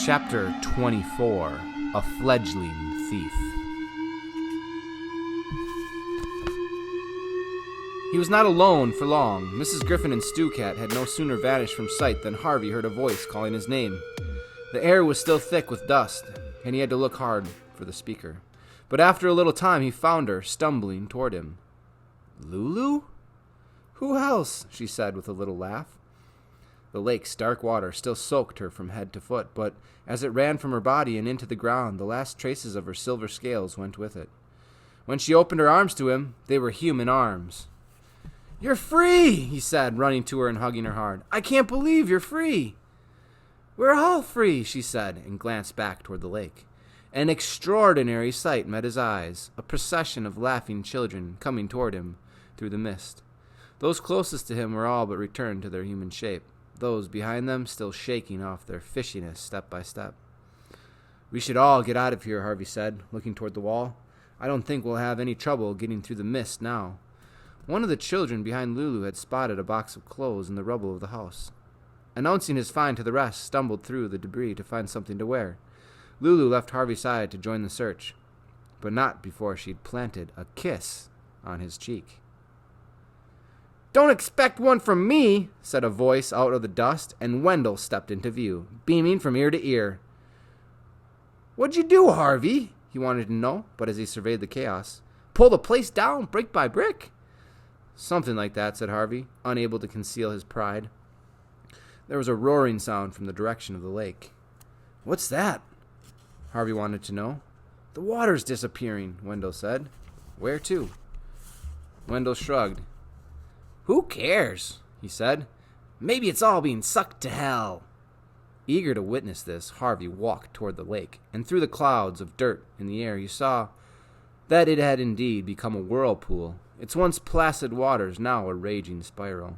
Chapter 24, A Fledgling Thief. He was not alone for long. Mrs. Griffin and Stewcat had no sooner vanished from sight than Harvey heard a voice calling his name. The air was still thick with dust, and he had to look hard for the speaker. But after a little time he found her, stumbling toward him. "Lulu? Who else?" she said with a little laugh. The lake's dark water still soaked her from head to foot, but as it ran from her body and into the ground, the last traces of her silver scales went with it. When she opened her arms to him, they were human arms. "You're free," he said, running to her and hugging her hard. "I can't believe you're free." "We're all free," she said, and glanced back toward the lake. An extraordinary sight met his eyes, a procession of laughing children coming toward him through the mist. Those closest to him were all but returned to their human shape, those behind them still shaking off their fishiness step by step. "We should all get out of here," Harvey said, looking toward the wall. "I don't think we'll have any trouble getting through the mist now." One of the children behind Lulu had spotted a box of clothes in the rubble of the house. Announcing his find to the rest, stumbled through the debris to find something to wear. Lulu left Harvey's side to join the search, but not before she'd planted a kiss on his cheek. "Don't expect one from me," said a voice out of the dust, and Wendell stepped into view, beaming from ear to ear. "What'd you do, Harvey?" he wanted to know, but as he surveyed the chaos, "Pull the place down brick by brick?" "Something like that," said Harvey, unable to conceal his pride. There was a roaring sound from the direction of the lake. "What's that?" Harvey wanted to know. "The water's disappearing," Wendell said. "Where to?" Wendell shrugged. "Who cares?" he said. "Maybe it's all being sucked to hell." Eager to witness this, Harvey walked toward the lake, and through the clouds of dirt in the air he saw that it had indeed become a whirlpool, its once placid waters now a raging spiral.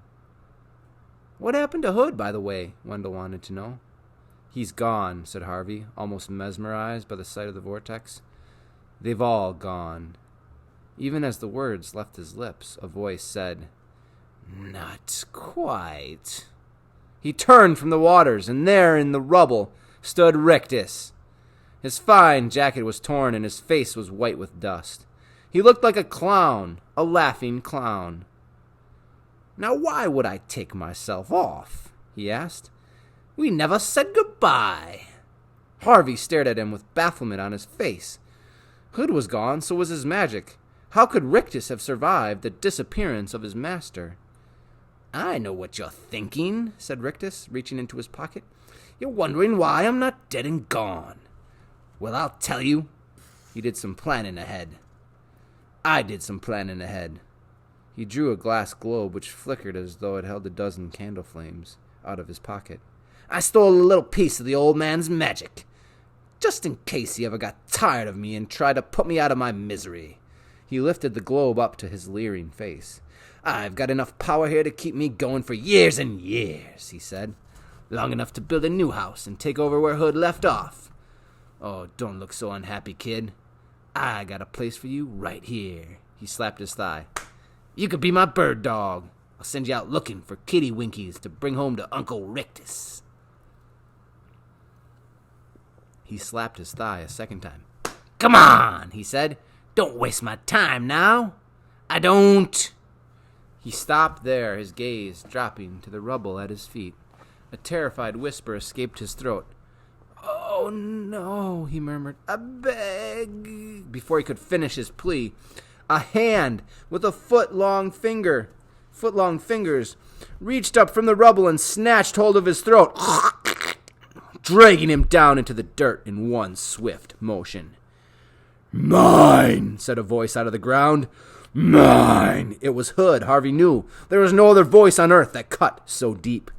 "What happened to Hood, by the way?" Wendell wanted to know. "He's gone," said Harvey, almost mesmerized by the sight of the vortex. "They've all gone." Even as the words left his lips, a voice said, "Not quite." He turned from the waters, and there in the rubble stood Rictus. His fine jacket was torn, and his face was white with dust. He looked like a clown, a laughing clown. "Now why would I take myself off?" he asked. "We never said goodbye." Harvey stared at him with bafflement on his face. Hood was gone, so was his magic. How could Rictus have survived the disappearance of his master? "I know what you're thinking," said Rictus, reaching into his pocket. "You're wondering why I'm not dead and gone. Well, I'll tell you. You did some planning ahead. I did some planning ahead." He drew a glass globe which flickered as though it held a dozen candle flames out of his pocket. "I stole a little piece of the old man's magic, just in case he ever got tired of me and tried to put me out of my misery." He lifted the globe up to his leering face. "I've got enough power here to keep me going for years and years," he said. "Long enough to build a new house and take over where Hood left off. Oh, don't look so unhappy, kid. I got a place for you right here." He slapped his thigh. "You could be my bird dog. I'll send you out looking for kitty winkies to bring home to Uncle Rictus." He slapped his thigh a second time. "Come on," he said. "Don't waste my time now. I don't." He stopped there, his gaze dropping to the rubble at his feet. A terrified whisper escaped his throat. "Oh, no," he murmured. "I beg." Before he could finish his plea, a hand with a foot-long fingers reached up from the rubble and snatched hold of his throat, dragging him down into the dirt in one swift motion. "Mine," said a voice out of the ground. "Mine." It was Hood, Harvey knew. There was no other voice on earth that cut so deep.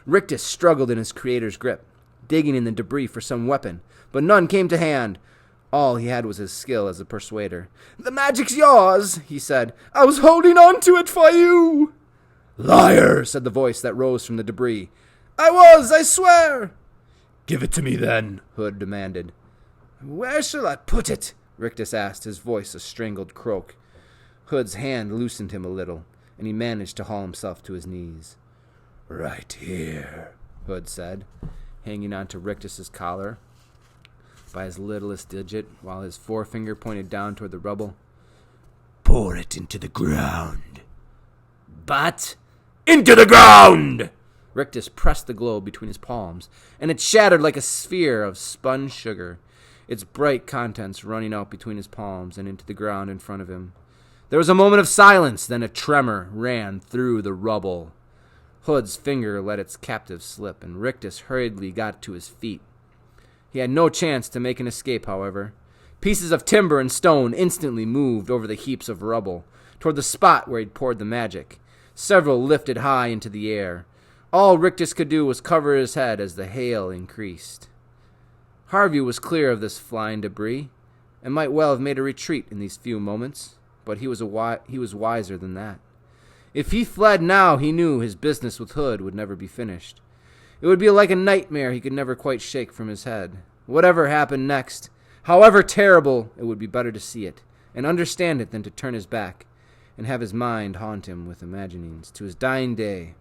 Rictus struggled in his creator's grip, digging in the debris for some weapon, but none came to hand. All he had was his skill as a persuader. "The magic's yours," he said. "I was holding on to it for you." "Liar," said the voice that rose from the debris. "I was, I swear." "Give it to me then," Hood demanded. "Where shall I put it?" Rictus asked, his voice a strangled croak. Hood's hand loosened him a little, and he managed to haul himself to his knees. "Right here," Hood said. hanging onto Rictus's collar by his littlest digit, while his forefinger pointed down toward the rubble. Pour it into the ground. But into the ground! Rictus pressed the globe between his palms, and it shattered like a sphere of spun sugar, its bright contents running out between his palms and into the ground in front of him. There was a moment of silence, then a tremor ran through the rubble. Hood's finger let its captive slip, and Rictus hurriedly got to his feet. He had no chance to make an escape, however. Pieces of timber and stone instantly moved over the heaps of rubble, toward the spot where he'd poured the magic. Several lifted high into the air. All Rictus could do was cover his head as the hail increased. Harvey was clear of this flying debris, and might well have made a retreat in these few moments, but he was wiser than that. If he fled now, he knew his business with Hood would never be finished. It would be like a nightmare he could never quite shake from his head. Whatever happened next, however terrible, it would be better to see it, and understand it than to turn his back, and have his mind haunt him with imaginings to his dying day.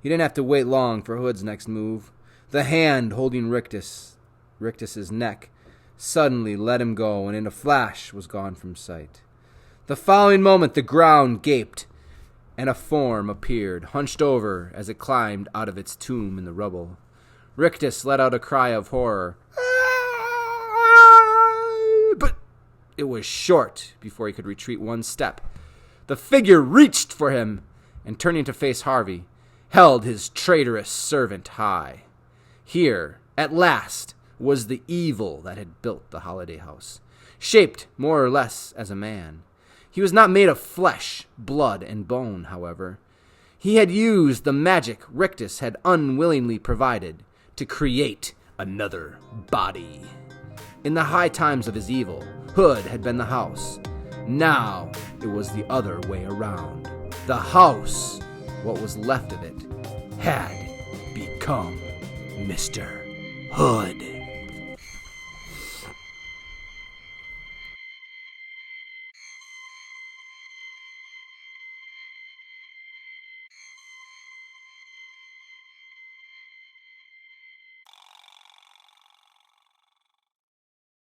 He didn't have to wait long for Hood's next move. The hand holding Rictus's neck suddenly let him go, and in a flash was gone from sight. The following moment the ground gaped, and a form appeared, hunched over as it climbed out of its tomb in the rubble. Rictus let out a cry of horror, but it was short before he could retreat one step. The figure reached for him, and turning to face Harvey, held his traitorous servant high. Here, at last, was the evil that had built the holiday house, shaped more or less as a man. He was not made of flesh, blood, and bone, however. He had used the magic Rictus had unwillingly provided to create another body. In the high times of his evil, Hood had been the house. Now it was the other way around. The house, what was left of it, had become Mr. Hood.